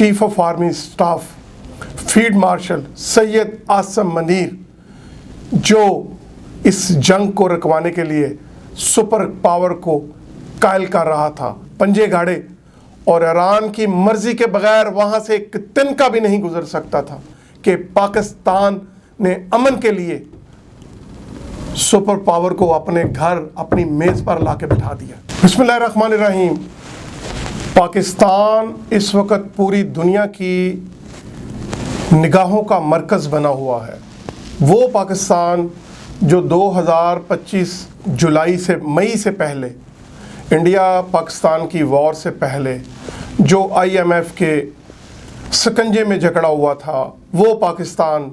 Chief of army staff field marshal Syed Asim Munir, जो इस जंग को रुकवाने के लिए सुपर पावर को कायल कर रहा था, पंजे गाड़े और ईरान की मर्जी के बगैर वहाँ से एक तिनका भी नहीं गुजर सकता था कि पाकिस्तान ने अमन के लिए सुपर पावर को अपने घर, अपनी मेज़ पर लाके बिठा दिया। बिस्मिल्लाहिर्रहमानिर्रहीम। पाकिस्तान इस वक्त पूरी दुनिया की निगाहों का मरकज़ बना हुआ है। वो पाकिस्तान जो 2025 जुलाई से मई से पहले, इंडिया पाकिस्तान की वॉर से पहले जो IMF के शिकंजे में जकड़ा हुआ था, वो पाकिस्तान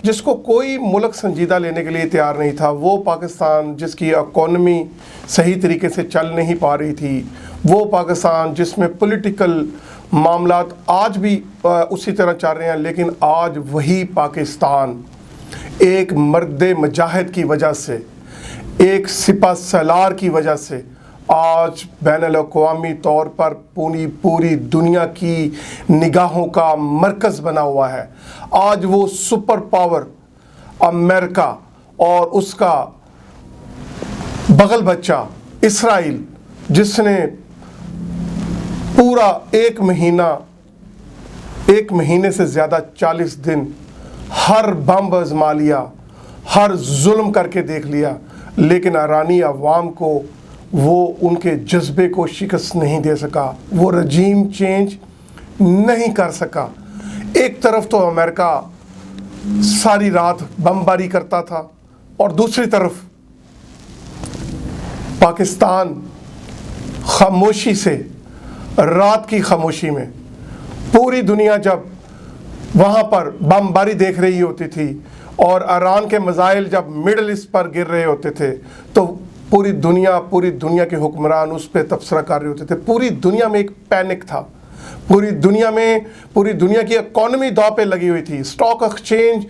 जिसको कोई मुल्क संजीदा लेने के लिए तैयार नहीं था, वो पाकिस्तान जिसकी इकॉनमी सही तरीके से चल नहीं पा रही थी, वो पाकिस्तान जिसमें पॉलिटिकल मामलात आज भी उसी तरह चल रहे हैं, लेकिन आज वही पाकिस्तान एक मर्द मुजाहिद की वजह से, एक सिपा सलार की वजह से आज बैनुल-अक़वामी तौर पर पूरी दुनिया की निगाहों का मरकज़ बना हुआ है। आज वो सुपर पावर अमेरिका और उसका बगल बच्चा इसराइल, जिसने पूरा एक महीने से ज़्यादा 40 दिन हर बम आज़मा लिया, हर जुल्म करके देख लिया, लेकिन ईरानी अवाम को वो उनके जज्बे को शिकस्त नहीं दे सका, वो रजीम चेंज नहीं कर सका। एक तरफ तो अमेरिका सारी रात बमबारी करता था और दूसरी तरफ पाकिस्तान खामोशी से, रात की खामोशी में पूरी दुनिया जब वहाँ पर बमबारी देख रही होती थी और ईरान के मिसाइल जब मिडल ईस्ट पर गिर रहे होते थे, तो पूरी दुनिया के हुक्मरान उस पर तबसरा कर रहे होते थे। पूरी दुनिया में एक पैनिक था, पूरी दुनिया की इकॉनमी दांव पे लगी हुई थी। स्टॉक एक्सचेंज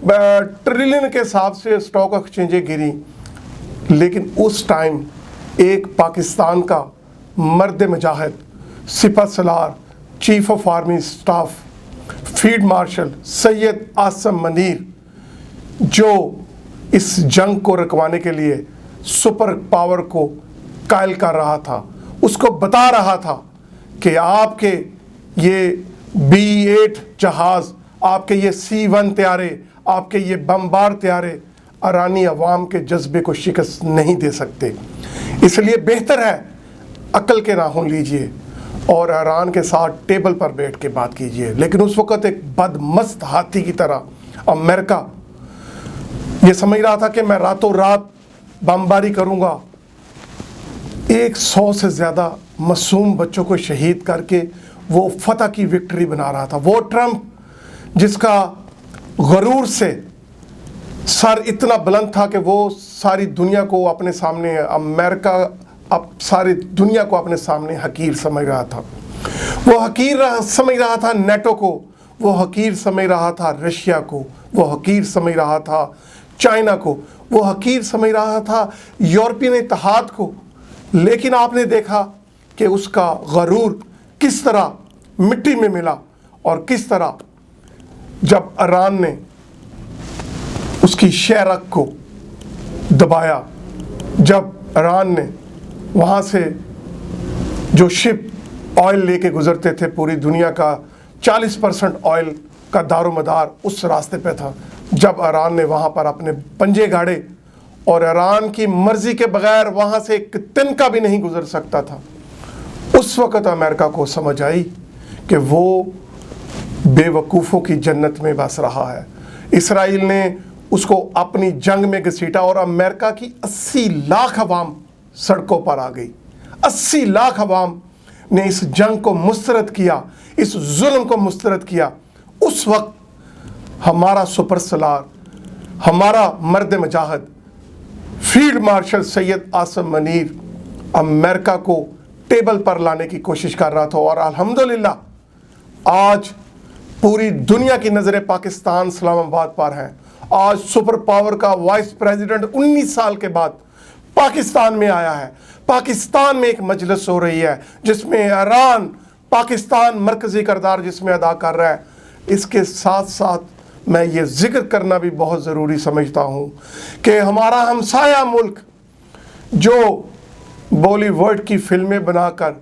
ट्रिलियन के हिसाब से स्टॉक एक्सचेंजें गिरी, लेकिन उस टाइम एक पाकिस्तान का मर्द मुजाहिद, सिपा सलार, chief of army staff field marshal Syed Asim Munir, जो इस जंग को रुकवाने के लिए सुपर पावर को कायल कर रहा था, उसको बता रहा था कि आपके ये B-8 जहाज़, आपके ये C-1 तैयारे, आपके ये बमबार तैयारे ईरानी अवाम के जज्बे को शिकस्त नहीं दे सकते। इसलिए बेहतर है अक्ल के राहों लीजिए और ईरान के साथ टेबल पर बैठ के बात कीजिए। लेकिन उस वक़्त एक बदमस्त हाथी की तरह अमेरिका ये समझ रहा था कि मैं रातों रात बमबारी करूंगा, 100 से ज़्यादा मासूम बच्चों को शहीद करके वो फतह की विक्ट्री बना रहा था। वो ट्रंप जिसका गरूर से सर इतना बुलंद था कि वो सारी दुनिया को अपने सामने, अमेरिका अब सारी दुनिया को अपने सामने हकीर समझ रहा था। वो हकीर समझ रहा था नेटो को, वो हकीर समझ रहा था रशिया को, वो हकीर समझ रहा था चाइना को, वो हकीर समझ रहा था यूरोपियन इत्तेहाद को। लेकिन आपने देखा कि उसका गरूर किस तरह मिट्टी में मिला और किस तरह जब ईरान ने उसकी शहरक को दबाया, जब ईरान ने वहाँ से जो शिप ऑयल लेके गुजरते थे, पूरी दुनिया का 40% ऑयल का दारोमदार उस रास्ते पे था, जब ईरान ने वहाँ पर अपने पंजे गाड़े और ईरान की मर्जी के बगैर वहाँ से एक तिनका भी नहीं गुजर सकता था, उस वक़्त अमेरिका को समझ आई कि वो बेवकूफ़ों की जन्नत में बस रहा है। इसराइल ने उसको अपनी जंग में घसीटा और अमेरिका की 80 लाख अवाम सड़कों पर आ गई। 80 लाख अवाम ने इस जंग को मुस्तरद किया, इस जुल्म को मुस्तरद किया। उस वक्त हमारा सुपर सलार, हमारा मर्द मुजाहिद field marshal Syed Asim Munir America को टेबल पर लाने की कोशिश कर रहा था और अल्हम्दुलिल्लाह आज पूरी दुनिया की नज़रें पाकिस्तान इस्लामाबाद पर हैं। आज सुपर पावर का वाइस प्रेसिडेंट 19 साल के बाद पाकिस्तान में आया है। पाकिस्तान में एक मजलिस हो रही है जिसमें ईरान, पाकिस्तान मरकज़ी किरदार जिसमें अदा कर रहा है। इसके साथ साथ मैं ये ज़िक्र करना भी बहुत ज़रूरी समझता हूँ कि हमारा हमसाया मुल्क जो बॉलीवुड की फिल्में बनाकर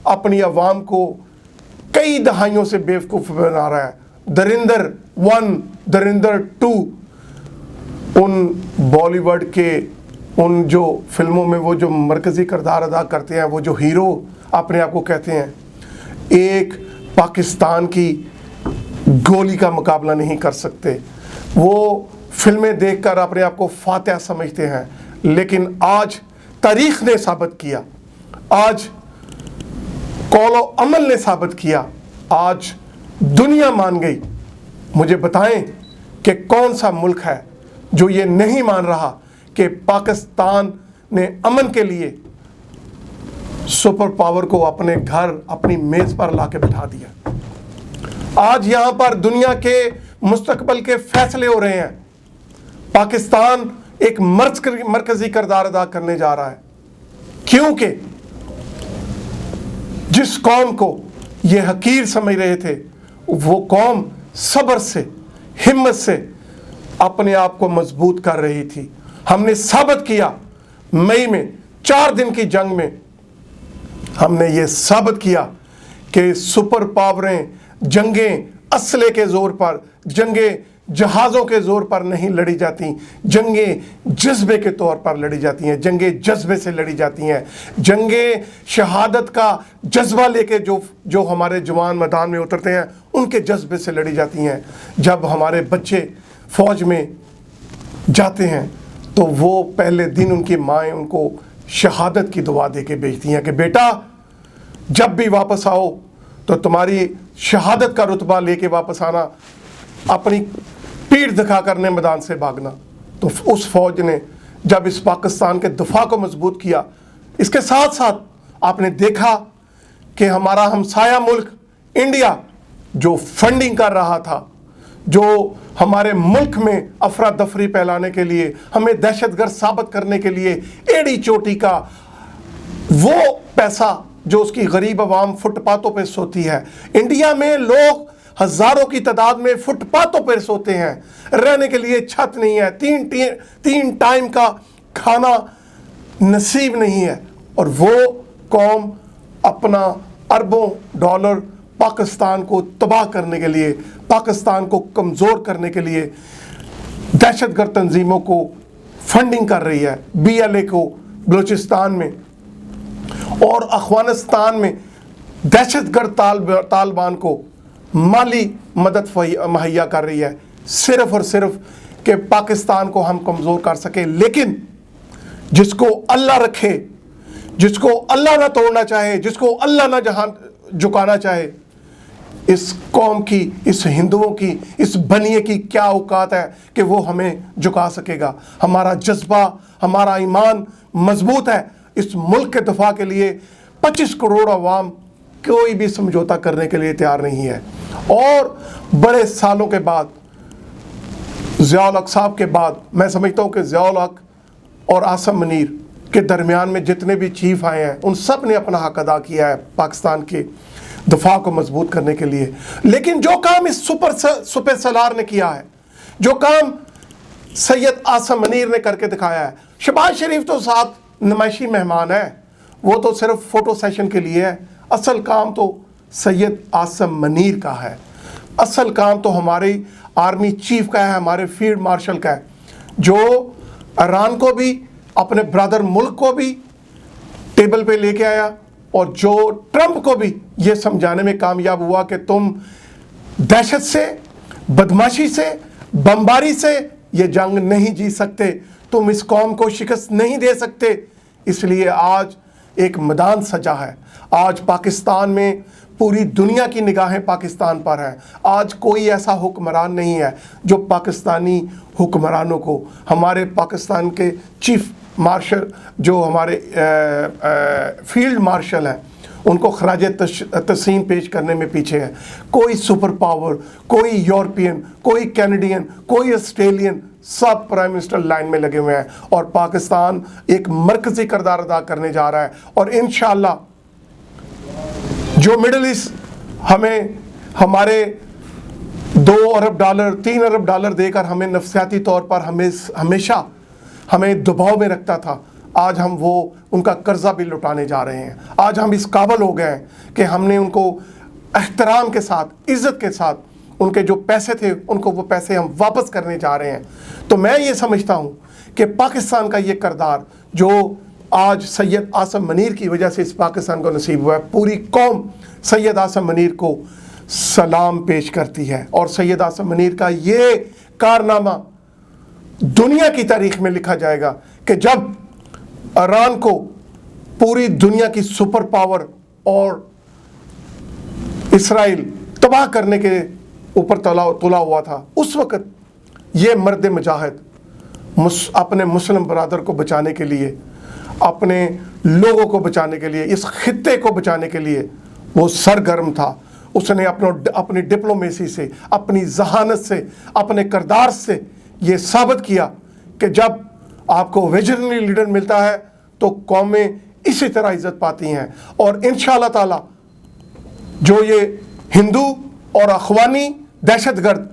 अपनी आवाम को कई दहाइयों से बेवकूफ़ बना रहा है, दरिंदर 1, दरिंदर 2, उन बॉलीवुड के उन जो फिल्मों में वो जो मरकज़ी किरदार अदा करते हैं, वो जो हीरो अपने आप को कहते हैं, एक पाकिस्तान की गोली का मुकाबला नहीं कर सकते। वो फिल्में देखकर अपने आप को फातिहा समझते हैं, लेकिन आज तारीख़ ने साबित किया, आज कौलो अमल ने साबित किया, आज दुनिया मान गई। मुझे बताएं कि कौन सा मुल्क है जो ये नहीं मान रहा कि पाकिस्तान ने अमन के लिए सुपर पावर को अपने घर, अपनी मेज़ पर ला के बिठा दिया। आज यहाँ पर दुनिया के मुस्तकबिल के फैसले हो रहे हैं। पाकिस्तान एक मरकज़ी किरदार अदा करने जा रहा है, क्योंकि जिस कौम को ये हकीर समझ रहे थे, वो कौम सब्र से, हिम्मत से अपने आप को मजबूत कर रही थी। हमने साबित किया, मई में 4 दिन की जंग में हमने ये साबित किया कि सुपर पावरें जंगें असले के ज़ोर पर, जंगें जहाज़ों के ज़ोर पर नहीं लड़ी जाती, जंगें जज्बे के तौर पर लड़ी जाती हैं, जंगें जज्बे से लड़ी जाती हैं, जंगें शहादत का जज्बा लेके जो हमारे जवान मैदान में उतरते हैं, उनके जज्बे से लड़ी जाती हैं। जब हमारे बच्चे फ़ौज में जाते हैं तो वो पहले दिन उनकी माएँ उनको शहादत की दुआ दे के भेजती हैं कि बेटा जब भी वापस आओ तो तुम्हारी शहादत का रुतबा लेके वापस आना, अपनी पीठ दिखा करने मैदान से भागना। तो उस फौज ने जब इस पाकिस्तान के दफा को मजबूत किया, इसके साथ साथ आपने देखा कि हमारा हमसाया मुल्क इंडिया जो फंडिंग कर रहा था, जो हमारे मुल्क में अफरा दफरी फैलाने के लिए, हमें दहशतगर्द साबित करने के लिए एड़ी चोटी का वो पैसा जो उसकी गरीब आवाम फुटपाथों पर सोती है। इंडिया में लोग हज़ारों की तादाद में फुटपाथों पर सोते हैं, रहने के लिए छत नहीं है, तीन टाइम का खाना नसीब नहीं है, और वो कौम अपना अरबों डॉलर पाकिस्तान को तबाह करने के लिए, पाकिस्तान को कमज़ोर करने के लिए दहशतगर्द तंजीमों को फंडिंग कर रही है। BLA को बलूचिस्तान में और अफ़गानिस्तान में दहशतगर्द तालिबान को माली मदद मुहैया कर रही है, सिर्फ़ और सिर्फ कि पाकिस्तान को हम कमज़ोर कर सके। लेकिन जिसको अल्लाह रखे, जिसको अल्लाह ना तोड़ना चाहे, जिसको अल्लाह ना जहां झुकाना चाहे, इस कौम की, इस हिंदुओं की, इस बनिए की क्या औकात है कि वो हमें झुका सकेगा। हमारा जज्बा, हमारा ईमान मजबूत है। इस मुल्क के दफा के लिए 25 करोड़ अवाम कोई भी समझौता करने के लिए तैयार नहीं है। और बड़े सालों के बाद, ज़िया उल हक साहब के बाद, मैं समझता हूँ कि ज़िया उल हक और आसिम मुनीर के दरमियान में जितने भी चीफ आए हैं, उन सब ने अपना हक अदा किया है पाकिस्तान के दफा को मजबूत करने के लिए। लेकिन जो काम इस सुपर सलार ने किया है, जो काम सैयद आसिम मुनीर ने करके दिखाया है, शहबाज शरीफ तो साथ नुमाइशी मेहमान है, वो तो सिर्फ फ़ोटो सेशन के लिए है। असल काम तो सैयद आसिम मुनीर का है, असल काम तो हमारी आर्मी चीफ का है, हमारे फील्ड मार्शल का है, जो ईरान को भी, अपने ब्रदर मुल्क को भी टेबल पे लेके आया, और जो ट्रंप को भी ये समझाने में कामयाब हुआ कि तुम दहशत से, बदमाशी से, बमबारी से ये जंग नहीं जीत सकते, तुम इस कौम को शिकस्त नहीं दे सकते। इसलिए आज एक मैदान सजा है। आज पाकिस्तान में पूरी दुनिया की निगाहें पाकिस्तान पर हैं। आज कोई ऐसा हुक्मरान नहीं है जो पाकिस्तानी हुक्मरानों को, हमारे पाकिस्तान के चीफ मार्शल, जो हमारे फील्ड मार्शल हैं, उनको खराज तस्लीम पेश करने में पीछे है। कोई सुपर पावर, कोई यूरोपियन, कोई कैनेडियन, कोई ऑस्ट्रेलियन, सब प्राइम मिनिस्टर लाइन में लगे हुए हैं, और पाकिस्तान एक मरकज़ी किरदार अदा करने जा रहा है। और इंशाअल्लाह जो मिडिल ईस्ट हमें हमारे $2 अरब $3 अरब देकर हमें नफसियाती तौर पर हमेशा हमें दबाव में रखता था, आज हम वो उनका कर्जा भी लुटाने जा रहे हैं। आज हम इस काबिल हो गए हैं कि हमने उनको एहतराम के साथ, इज़्ज़त के साथ उनके जो पैसे थे उनको वो पैसे हम वापस करने जा रहे हैं। तो मैं ये समझता हूँ कि पाकिस्तान का ये किरदार जो आज सैयद आसिम मनीर की वजह से इस पाकिस्तान को नसीब हुआ है, पूरी कौम सैयद आसिम मनीर को सलाम पेश करती है। और सैयद आसिम मनीर का ये कारनामा दुनिया की तारीख में लिखा जाएगा कि जब ईरान को पूरी दुनिया की सुपर पावर और इसराइल तबाह करने के ऊपर तुला हुआ था, उस वक़्त ये मर्द मुजाहिद अपने मुस्लिम बरादर को बचाने के लिए, अपने लोगों को बचाने के लिए, इस खित्ते को बचाने के लिए वो सरगर्म था। उसने अपनी डिप्लोमेसी से, अपनी जहानत से, अपने किरदार से ये साबित किया कि जब आपको विजनरी लीडर मिलता है तो कौमें इसी तरह इज़्ज़त पाती हैं। और इंशाअल्लाह ताला जो ये हिंदू और अखवानी दहशतगर्द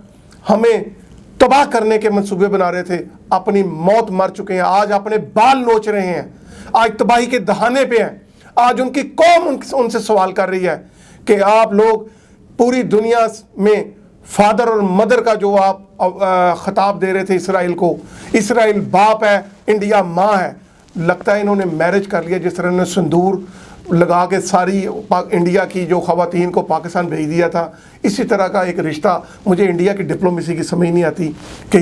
हमें तबाह करने के मंसूबे बना रहे थे, अपनी मौत मर चुके हैं, आज अपने बाल नोच रहे हैं, आज तबाही के दहाने पे हैं। आज उनकी कौम उनसे सवाल कर रही है कि आप लोग पूरी दुनिया में फादर और मदर का जो आप खिताब दे रहे थे इसराइल को, इसराइल बाप है, इंडिया माँ है। लगता है इन्होंने मैरिज कर लिया, जिस तरह ने सिंदूर लगा के सारी इंडिया की जो ख़वातीन को पाकिस्तान भेज दिया था, इसी तरह का एक रिश्ता। मुझे इंडिया की डिप्लोमेसी की समझ नहीं आती कि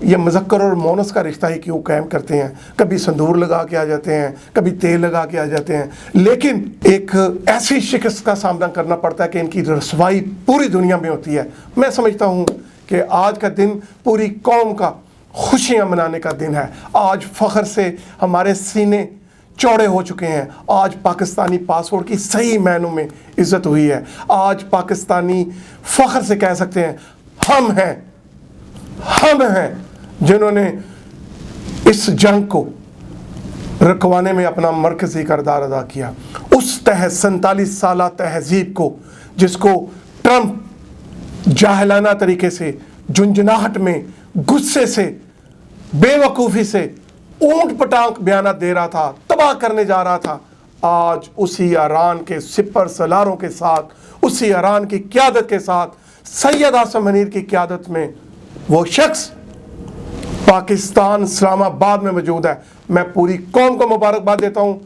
ये मुज़क्कर और मोनस का रिश्ता ही क्यों कायम करते हैं। कभी सिंदूर लगा के आ जाते हैं, कभी तेल लगा के आ जाते हैं, लेकिन एक ऐसी शिकस्त का सामना करना पड़ता है कि इनकी रसवाई पूरी दुनिया में होती है। मैं समझता हूँ कि आज का दिन पूरी कौम का खुशियाँ मनाने का दिन है। आज फ़ख्र से हमारे सीने चौड़े हो चुके हैं। आज पाकिस्तानी पासपोर्ट की सही मायनों में इज़्ज़त हुई है। आज पाकिस्तानी फ़ख्र से कह सकते हैं हम हैं जिन्होंने इस जंग को रुकवाने में अपना मरकज़ी किरदार अदा किया। उस 47 साला तहज़ीब को जिसको ट्रंप जाहिलाना तरीके से, झुंझुनाहट में, गुस्से से, बेवकूफ़ी से ऊंट पटांग बयान दे रहा था, तबाह करने जा रहा था, आज उसी ईरान के सिपर सलारों के साथ, उसी ईरान की क़यादत के साथ, सैयद आसिम मनीर की क़यादत में वो शख्स पाकिस्तान इस्लामाबाद में मौजूद है। मैं पूरी कौम को मुबारकबाद देता हूँ।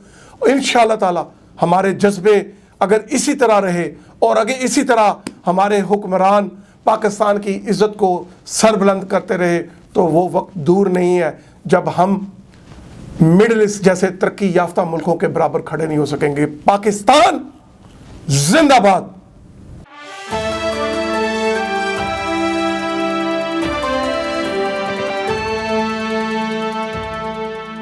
इंशाअल्लाह ताला हमारे जज्बे अगर इसी तरह रहे और अगर इसी तरह हमारे हुक्मरान पाकिस्तान की इज़्ज़त को सरबुलंद करते रहे तो वो वक्त दूर नहीं है जब हम मिडिल ईस्ट जैसे तरक्की याफ्ता मुल्कों के बराबर खड़े नहीं हो सकेंगे। पाकिस्तान जिंदाबाद।